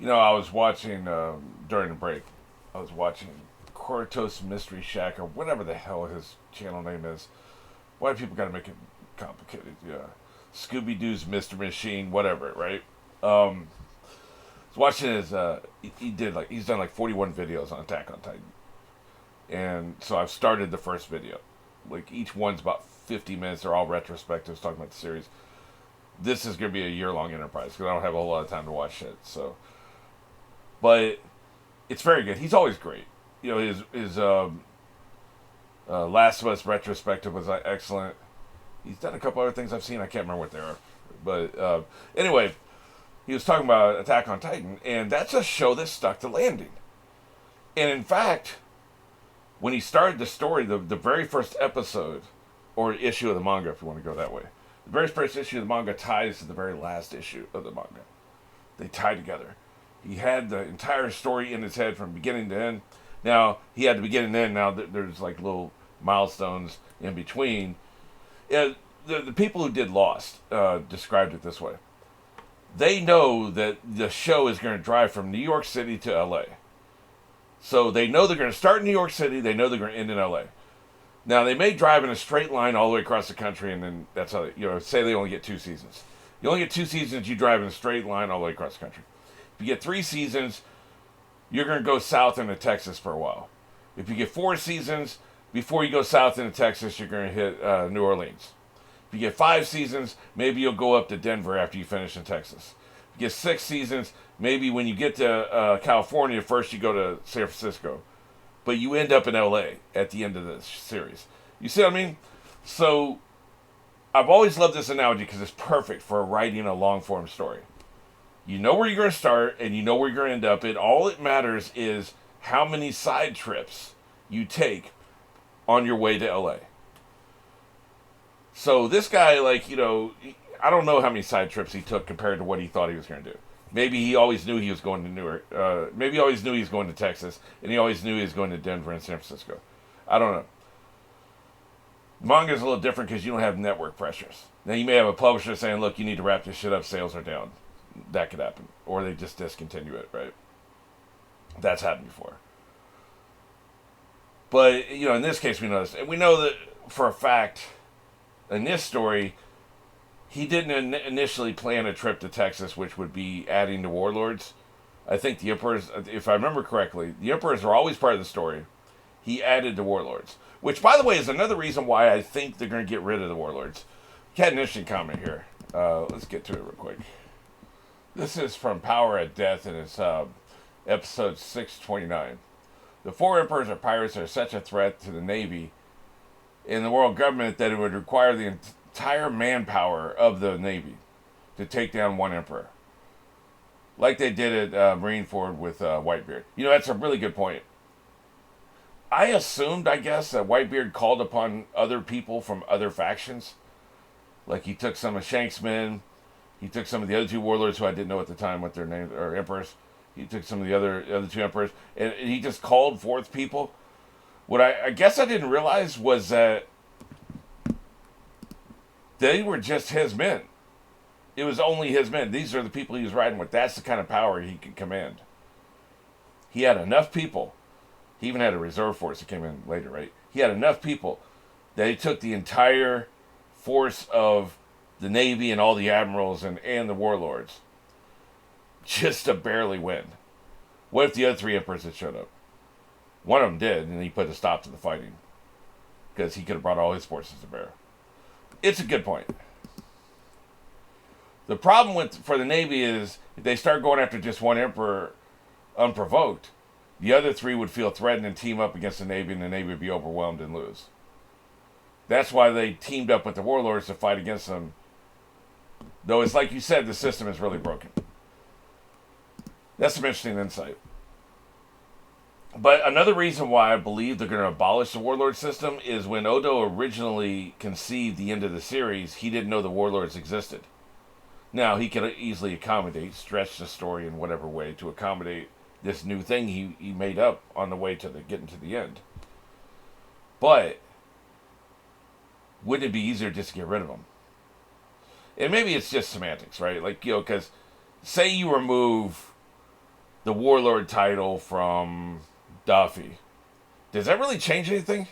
I was watching during the break. I was watching Cortos Mystery Shack or whatever the hell his channel name is. Why do people gotta make it complicated? Yeah, Scooby Doo's Mystery Machine, whatever, right? I was watching his. He did like he's done like 41 videos on Attack on Titan, and so I've started the first video. Like each one's about 50 minutes. They're all retrospectives talking about the series. This is gonna be a year-long enterprise because I don't have a whole lot of time to watch it. So, but it's very good. He's always great. His Last of Us retrospective was excellent. He's done a couple other things I've seen. I can't remember what they are, but anyway, he was talking about Attack on Titan, and that's a show that stuck to landing. And in fact, when he started the story, the very first episode or issue of the manga, if you want to go that way, the very first issue of the manga ties to the very last issue of the manga. They tie together. He had the entire story in his head from beginning to end. Now he had the beginning and end. Now there's like little milestones in between. The people who did Lost described it this way. They know that the show is going to drive from New York City to LA. So they know they're going to start in New York City. They know they're going to end in LA. Now they may drive in a straight line all the way across the country, and then that's how say they only get 2 seasons. You only get 2 seasons. You drive in a straight line all the way across the country. If you get 3 seasons, you're going to go south into Texas for a while. If you get 4 seasons, before you go south into Texas, you're going to hit New Orleans. If you get 5 seasons, maybe you'll go up to Denver after you finish in Texas. If you get 6 seasons, maybe when you get to California, first you go to San Francisco. But you end up in LA at the end of the series. You see what I mean? So, I've always loved this analogy because it's perfect for writing a long-form story. You know where you're going to start, and you know where you're going to end up. And all it matters is how many side trips you take on your way to LA. So this guy, I don't know how many side trips he took compared to what he thought he was going to do. Maybe he always knew he was going to Newark. Maybe he always knew he was going to Texas, and he always knew he was going to Denver and San Francisco. I don't know. Manga is a little different because you don't have network pressures. Now you may have a publisher saying, "Look, you need to wrap this shit up. Sales are down." That could happen, or they just discontinue it. Right? That's happened before. But in this case, we know this, and we know that for a fact. In this story, he didn't initially plan a trip to Texas, which would be adding the warlords. I think the Emperors, if I remember correctly, the Emperors were always part of the story. He added the warlords, which, by the way, is another reason why I think they're going to get rid of the warlords. He had an interesting comment here. Let's get to it real quick. This is from Power at Death, and it's episode 629. The 4 Emperors are pirates that are such a threat to the Navy in the world government that it would require the entire manpower of the Navy to take down one emperor. Like they did at Marineford with Whitebeard. That's a really good point. I assumed, I guess, that Whitebeard called upon other people from other factions. Like he took some of Shank's men. He took some of the other 2 warlords who I didn't know at the time what their names or emperors. He took some of the other 2 emperors. And he just called forth people. What I guess I didn't realize was that they were just his men. It was only his men. These are the people he was riding with. That's the kind of power he could command. He had enough people. He even had a reserve force that came in later, right? He had enough people that he took the entire force of the Navy and all the admirals and the warlords just to barely win. What if the other 3 emperors had showed up? One of them did, and he put a stop to the fighting. Because he could have brought all his forces to bear. It's a good point. The problem for the Navy is, if they start going after just one emperor unprovoked, the other 3 would feel threatened and team up against the Navy, and the Navy would be overwhelmed and lose. That's why they teamed up with the warlords to fight against them. Though it's like you said, the system is really broken. That's some interesting insight. But another reason why I believe they're going to abolish the warlord system is when Odo originally conceived the end of the series, he didn't know the warlords existed. Now, he could easily stretch the story in whatever way to accommodate this new thing he made up on the way to getting to the end. But wouldn't it be easier just to get rid of them? And maybe it's just semantics, right? Because say you remove the warlord title from Duffy. Does that really change anything?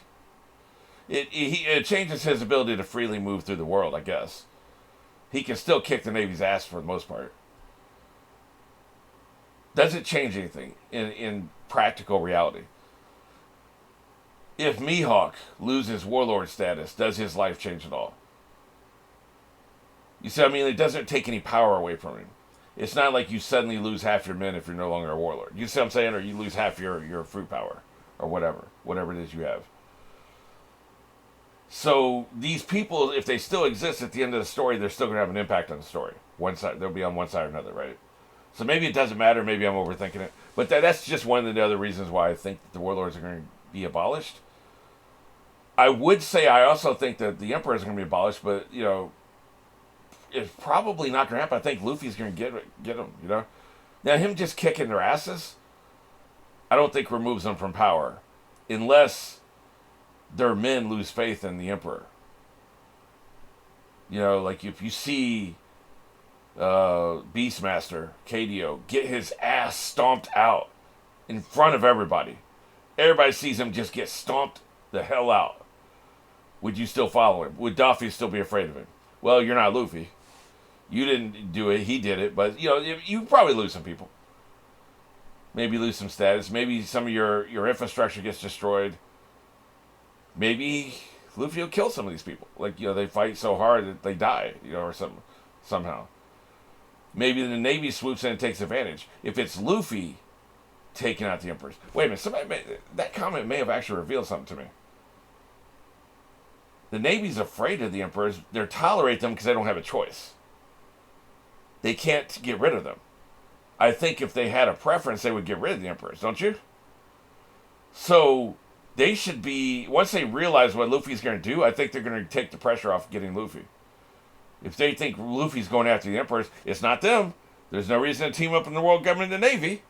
It changes his ability to freely move through the world, I guess. He can still kick the Navy's ass for the most part. Does it change anything in practical reality? If Mihawk loses warlord status, does his life change at all? You see what I mean? It doesn't take any power away from him. It's not like you suddenly lose half your men if you're no longer a warlord. You see what I'm saying? Or you lose half your fruit power. Or whatever it is you have. So these people, if they still exist at the end of the story, they're still going to have an impact on the story. One side, they'll be on one side or another, right? So maybe it doesn't matter. Maybe I'm overthinking it. But that's just one of the other reasons why I think that the warlords are going to be abolished. I would say I also think that the emperors are going to be abolished, but, you know, it's probably not going to happen. I think Luffy's going to get them, you know? Now, him just kicking their asses, I don't think removes them from power. Unless their men lose faith in the emperor. You know, like if you see Beastmaster, Kadio, get his ass stomped out in front of everybody. Everybody sees him just get stomped the hell out. Would you still follow him? Would Duffy still be afraid of him? Well, you're not Luffy. You didn't do it. He did it. But, you know, you probably lose some people. Maybe lose some status. Maybe some of your infrastructure gets destroyed. Maybe Luffy will kill some of these people. Like, you know, they fight so hard that they die, you know, or something, somehow. Maybe the Navy swoops in and takes advantage. If it's Luffy taking out the Emperors. Wait a minute, that comment may have actually revealed something to me. The Navy's afraid of the Emperors. They tolerate them because they don't have a choice. They can't get rid of them. I think if they had a preference, they would get rid of the Emperors, don't you? So they should be, once they realize what Luffy's going to do, I think they're going to take the pressure off getting Luffy. If they think Luffy's going after the Emperors, it's not them. There's no reason to team up in the world government and the Navy.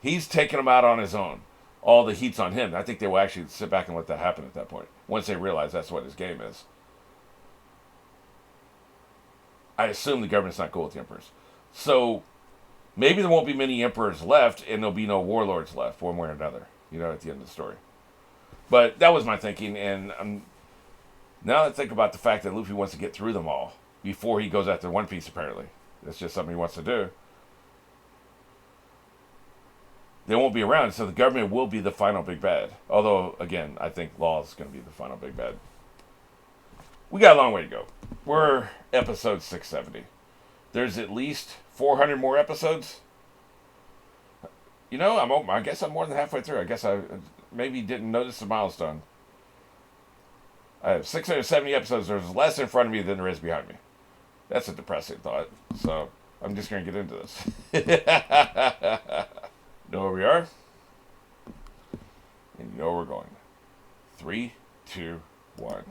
He's taking them out on his own. All the heat's on him. I think they will actually sit back and let that happen at that point, once they realize that's what his game is. I assume the government's not cool with the Emperors. So maybe there won't be many Emperors left, and there'll be no warlords left, one way or another, you know, at the end of the story. But that was my thinking, and now I think about the fact that Luffy wants to get through them all before he goes after One Piece, apparently. That's just something he wants to do. They won't be around, so the government will be the final big bad. Although, again, I think Law is going to be the final big bad. We got a long way to go. We're episode 670. There's at least 400 more episodes. You know, I guess I'm more than halfway through. I guess I maybe didn't notice the milestone. I have 670 episodes. There's less in front of me than there is behind me. That's a depressing thought. So I'm just going to get into this. Know where we are? And you know where we're going. 3, 2, 1.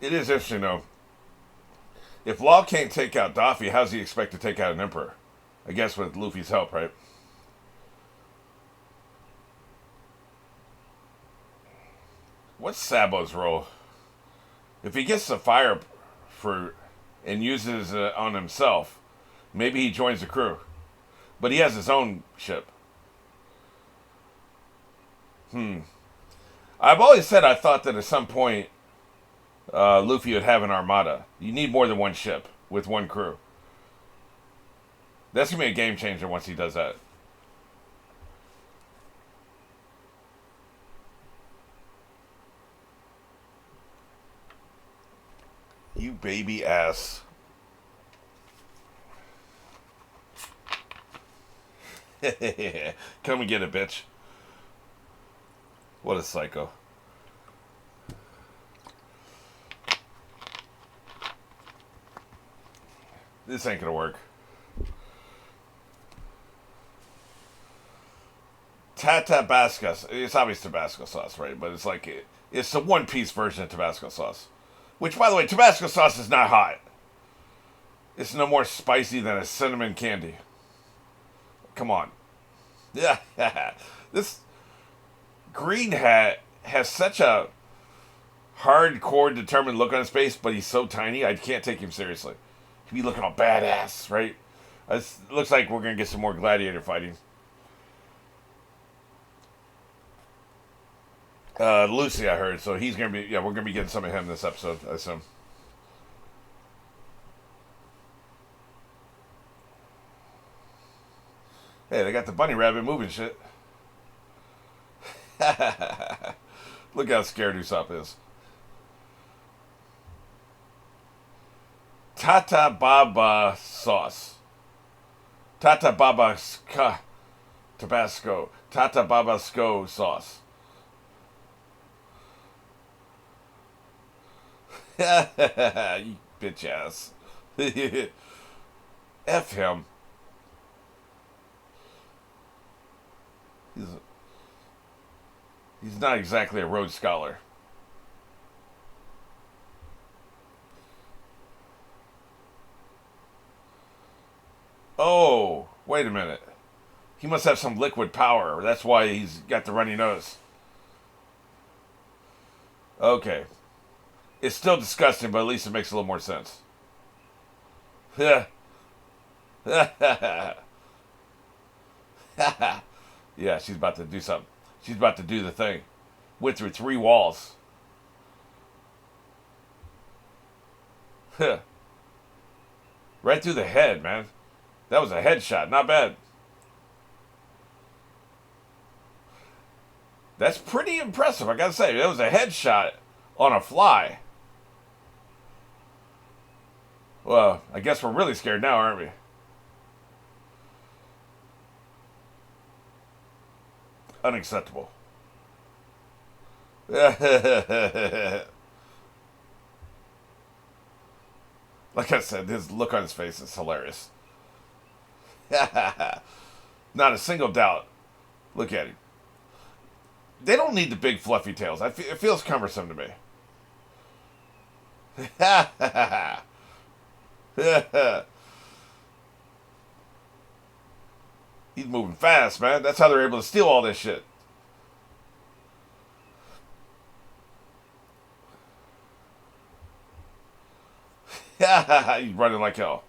It is interesting, though. If Law can't take out Daffy, how does he expect to take out an Emperor? I guess with Luffy's help, right? What's Sabo's role? If he gets the fire fruit and uses it on himself, maybe he joins the crew. But he has his own ship. I've always said I thought that at some point Luffy would have an armada. You need more than one ship with one crew. That's going to be a game changer once he does that. You baby ass. Come and get it, bitch. What a psycho. This ain't gonna work. Tabasco. It's obvious Tabasco sauce, right? But it's like it's the One Piece version of Tabasco sauce. Which, by the way, Tabasco sauce is not hot. It's no more spicy than a cinnamon candy. Come on. Yeah, this Green Hat has such a hardcore, determined look on his face, but he's so tiny, I can't take him seriously. He'd be looking all badass, right? It looks like we're gonna get some more gladiator fighting. Lucy, I heard, so he's gonna be. Yeah, we're gonna be getting some of him this episode, I assume. Hey, they got the bunny rabbit moving shit. Look how scared Usopp is. Tata Baba sauce. Tata Baba Tabasco. Tata Babasco sauce. You bitch ass. F him. He's he's not exactly a Rhodes Scholar. Oh, wait a minute. He must have some liquid power. That's why he's got the runny nose. Okay. It's still disgusting, but at least it makes a little more sense. Yeah. Yeah, she's about to do something. She's about to do the thing. Went through 3 walls. Right through the head, man. That was a headshot. Not bad. That's pretty impressive, I gotta say. That was a headshot on a fly. Well, I guess we're really scared now, aren't we? Unacceptable. Like I said, his look on his face is hilarious. Not a single doubt. Look at him. They don't need the big fluffy tails. It feels cumbersome to me. He's moving fast, man. That's how they're able to steal all this shit. He's running like hell.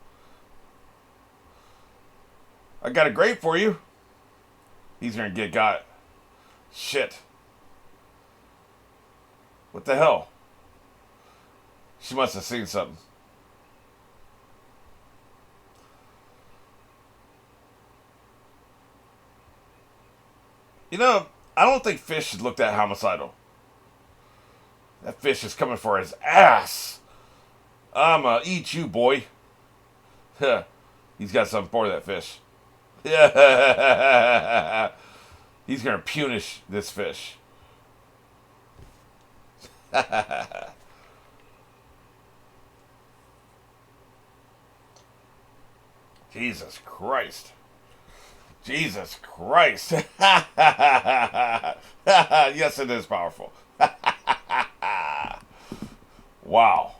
I got a grape for you. He's gonna get got. Shit. What the hell? She must have seen something. You know, I don't think Fish should look that homicidal. That fish is coming for his ass. I'ma eat you, boy. He's got something for that fish. Yeah. He's gonna punish this fish. Jesus Christ. Jesus Christ. Yes, it is powerful. Wow.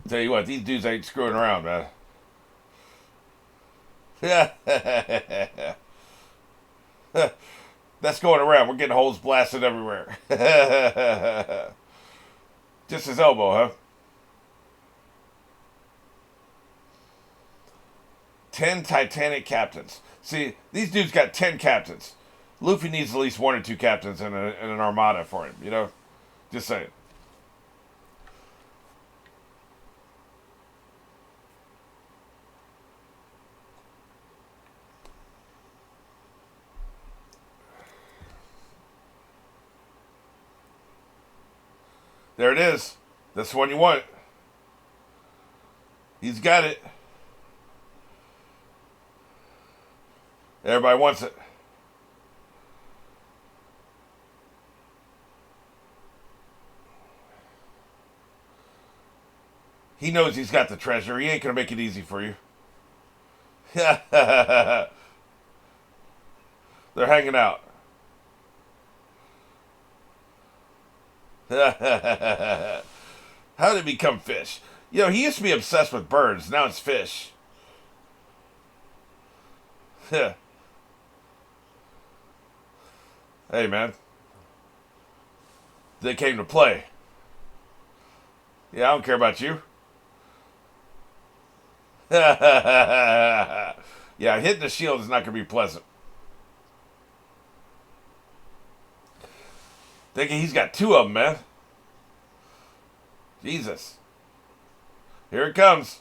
Tell you what, these dudes ain't screwing around, man. That's going around. We're getting holes blasted everywhere. Just his elbow, huh? 10 Titanic captains. See, these dudes got 10 captains. Luffy needs at least 1 or 2 captains in an armada for him, you know? Just saying. There it is. That's the one you want. He's got it. Everybody wants it. He knows he's got the treasure. He ain't gonna make it easy for you. They're hanging out. How did it become fish? You know, he used to be obsessed with birds. Now it's fish. hey, man. They came to play. Yeah, I don't care about you. Yeah, hitting the shield is not going to be pleasant. Thinking he's got two of them, man. Jesus. Here it comes.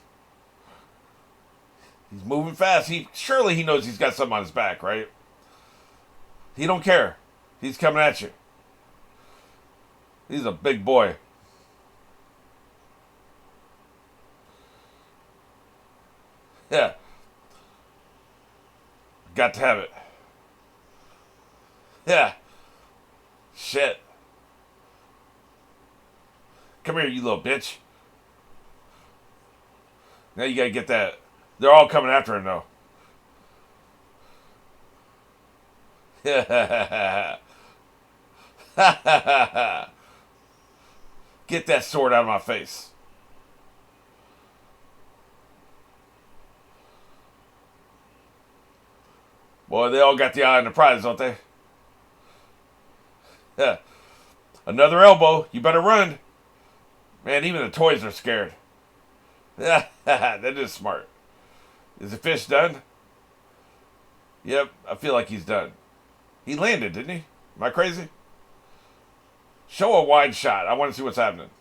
He's moving fast. Surely he knows he's got something on his back, right? He don't care. He's coming at you. He's a big boy. Yeah. Got to have it. Yeah. Shit. Come here, you little bitch. Now you gotta get that. They're all coming after him, though. Get that sword out of my face. Boy, they all got the eye on the prize, don't they? Yeah. Another elbow. You better run. Man, even the toys are scared. Yeah, that is smart. Is the fish done? Yep, I feel like he's done. He landed, didn't he? Am I crazy? Show a wide shot. I want to see what's happening.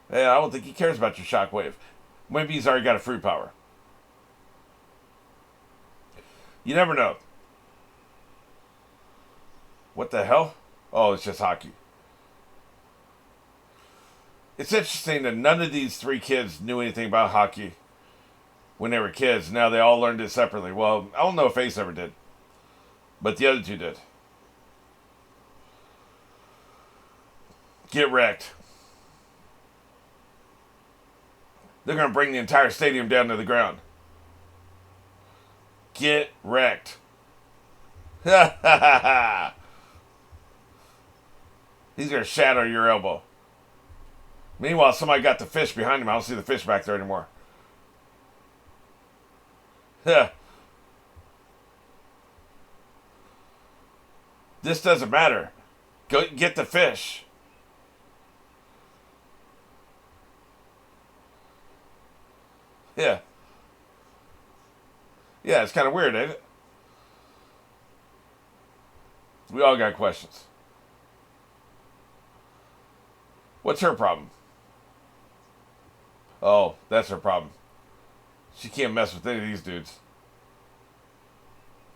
Hey, I don't think he cares about your shockwave. Maybe he's already got a fruit power. You never know. What the hell? Oh, it's just hockey. It's interesting that none of these three kids knew anything about hockey when they were kids. Now they all learned it separately. Well, I don't know if Ace ever did, but the other two did. Get wrecked. They're going to bring the entire stadium down to the ground. Get wrecked. Ha ha ha ha. He's going to shatter your elbow. Meanwhile, somebody got the fish behind him. I don't see the fish back there anymore. Huh. This doesn't matter. Go get the fish. Yeah. Yeah, it's kind of weird, ain't it? We all got questions. What's her problem? Oh, that's her problem. She can't mess with any of these dudes.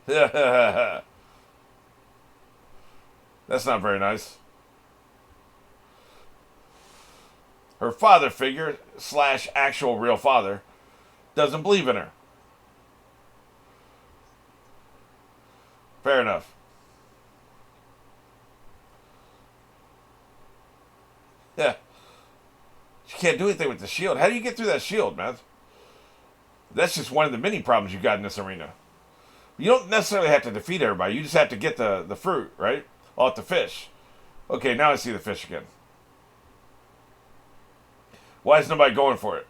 That's not very nice. Her father figure / actual real father doesn't believe in her. Fair enough. Yeah. You can't do anything with the shield. How do you get through that shield, man? That's just one of the many problems you got in this arena. You don't necessarily have to defeat everybody. You just have to get the fruit, right? Off the fish. Okay, now I see the fish again. Why is nobody going for it?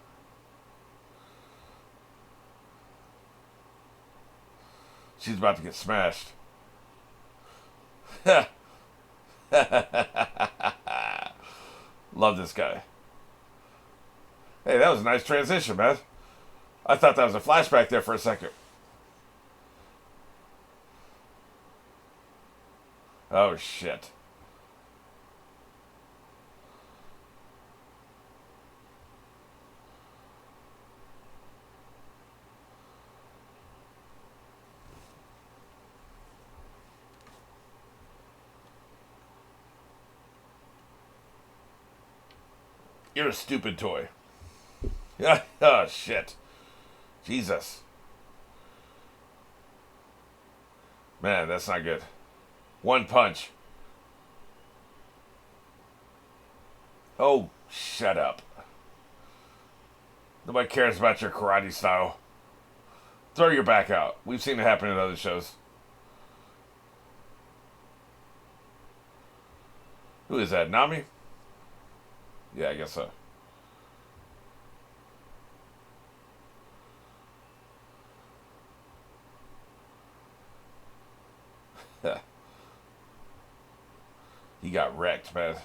She's about to get smashed. Love this guy. Hey, that was a nice transition, man. I thought that was a flashback there for a second. Oh, shit. You're a stupid toy. Yeah. Oh, shit. Jesus. Man, that's not good. One punch. Oh, shut up. Nobody cares about your karate style. Throw your back out. We've seen it happen in other shows. Who is that? Nami? Yeah, I guess so. He got wrecked, man.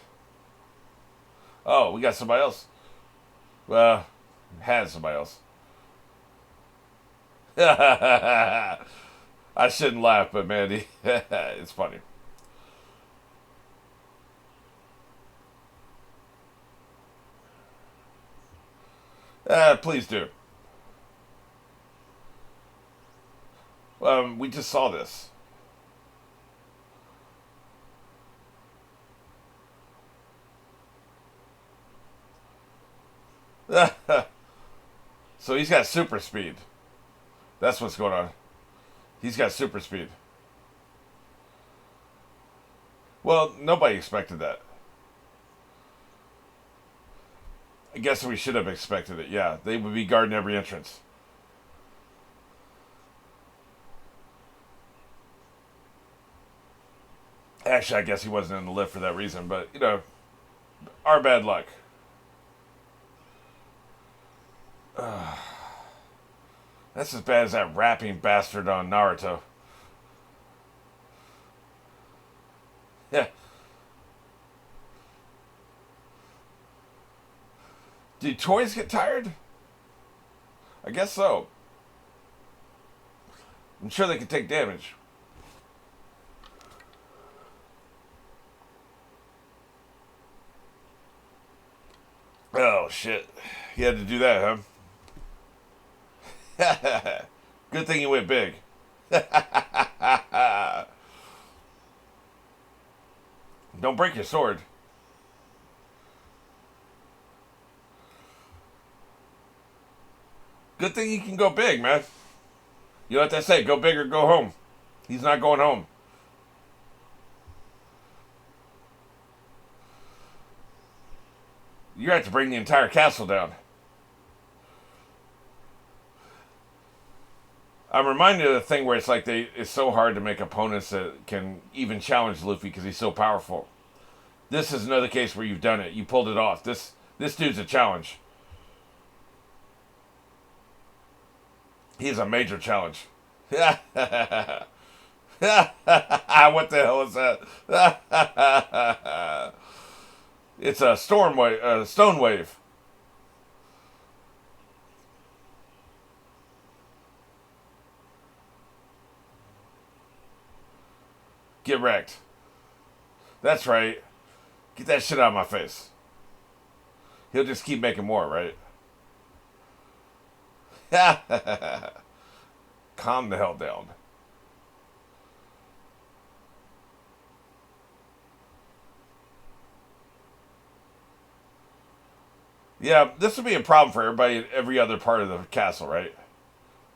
Oh, we got somebody else. Well, had somebody else. I shouldn't laugh, but man, it's funny. Please do. We just saw this. So he's got super speed. That's what's going on. He's got super speed. Well, nobody expected that. I guess we should have expected it. Yeah, they would be guarding every entrance. Actually, I guess he wasn't in the lift for that reason, but, you know, our bad luck. That's as bad as that rapping bastard on Naruto. Yeah. Do toys get tired? I guess so. I'm sure they can take damage. Oh, shit. He had to do that, huh? Good thing he went big. Don't break your sword. Good thing he can go big, man. You know what they say, go big or go home. He's not going home. You have to bring the entire castle down. I'm reminded of the thing where it's like it's so hard to make opponents that can even challenge Luffy because he's so powerful. This is another case where you've done it. You pulled it off. This dude's a challenge. He's a major challenge. What the hell is that? It's a storm wave, stone wave. Get wrecked. That's right. Get that shit out of my face. He'll just keep making more, right? Calm the hell down. Yeah, this would be a problem for everybody in every other part of the castle, right?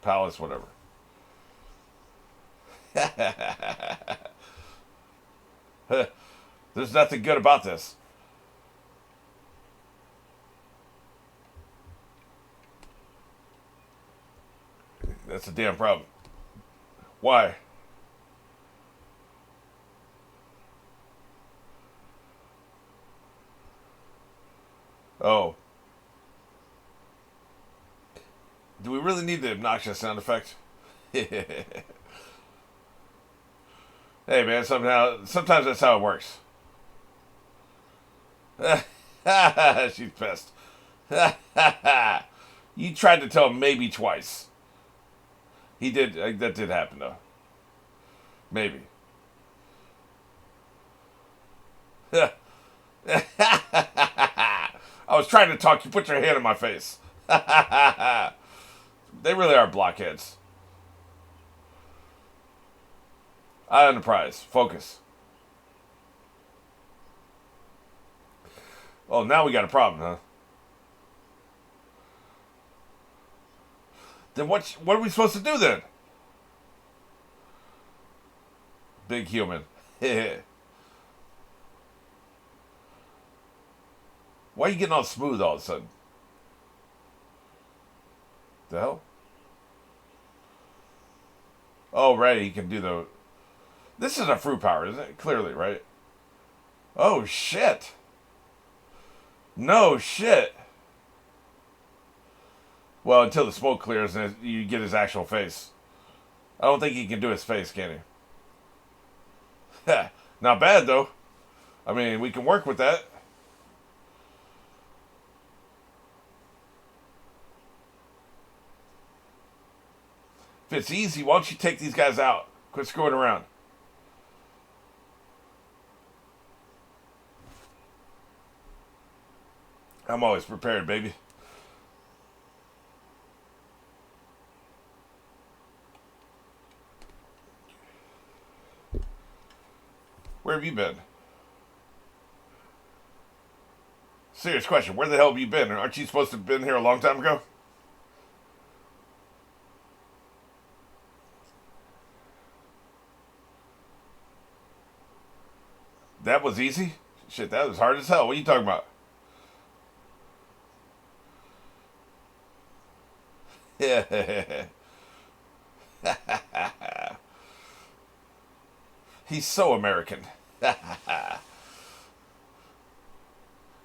Palace, whatever. There's nothing good about this. That's a damn problem. Why? Oh. Do we really need the obnoxious sound effect? Hey man, sometimes that's how it works. She's pissed. You tried to tell him maybe twice. He did. That did happen though. Maybe. I was trying to talk. You put your hand in my face. They really are blockheads. Eye on the prize. Focus. Oh, now we got a problem, huh? Then what are we supposed to do then? Big human. Why are you getting all smooth all of a sudden? The hell? Oh, right, he can do the... This is a fruit power, isn't it? Clearly, right? Oh, shit. No shit. Well, until the smoke clears and you get his actual face. I don't think he can do his face, can he? Not bad, though. I mean, we can work with that. If it's easy, why don't you take these guys out? Quit screwing around. I'm always prepared, baby. Where have you been? Serious question. Where the hell have you been? Aren't you supposed to have been here a long time ago? That was easy? Shit, that was hard as hell. What are you talking about? Yeah. He's so American.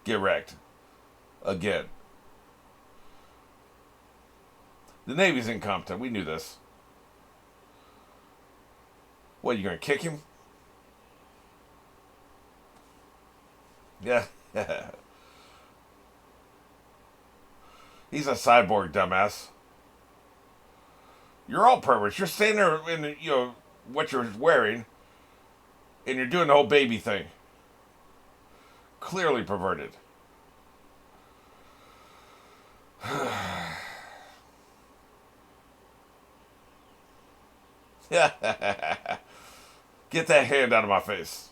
Get wrecked. Again. The Navy's incompetent. We knew this. What, you gonna kick him? Yeah. He's a cyborg, dumbass. You're all perverts. You're standing there in, what you're wearing, and you're doing the whole baby thing. Clearly perverted. Get that hand out of my face.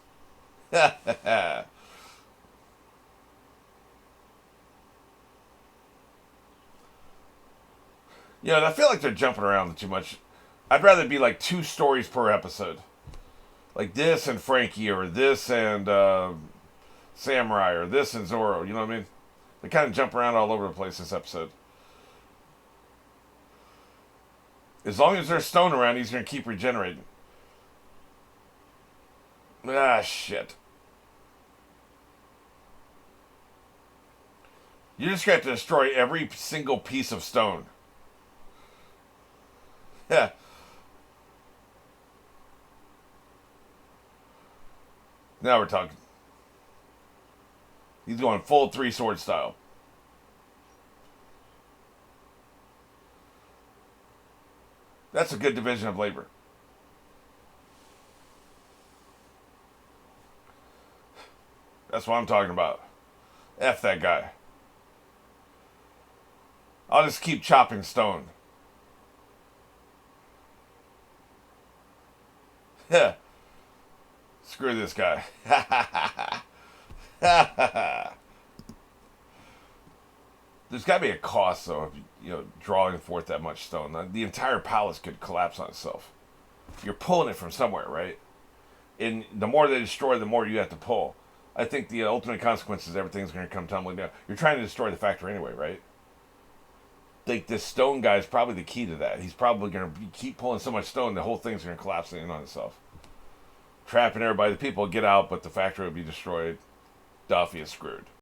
I feel like they're jumping around too much. I'd rather be like 2 stories per episode. Like this and Frankie, or this and Samurai, or this and Zoro. You know what I mean? They kind of jump around all over the place this episode. As long as there's stone around, he's going to keep regenerating. Ah, shit. You just got to destroy every single piece of stone. Yeah. Now we're talking. He's going full 3-sword style. That's a good division of labor. That's what I'm talking about. F that guy. I'll just keep chopping stone. Yeah. Screw this guy. There's got to be a cost, though, of drawing forth that much stone. The entire palace could collapse on itself. You're pulling it from somewhere, right? And the more they destroy, the more you have to pull. I think the ultimate consequence is everything's going to come tumbling down. You're trying to destroy the factory anyway, right? Like, this stone guy is probably the key to that. He's probably going to keep pulling so much stone, the whole thing's going to collapse in on itself. Trapping everybody. The people will get out, but the factory will be destroyed. Duffy is screwed.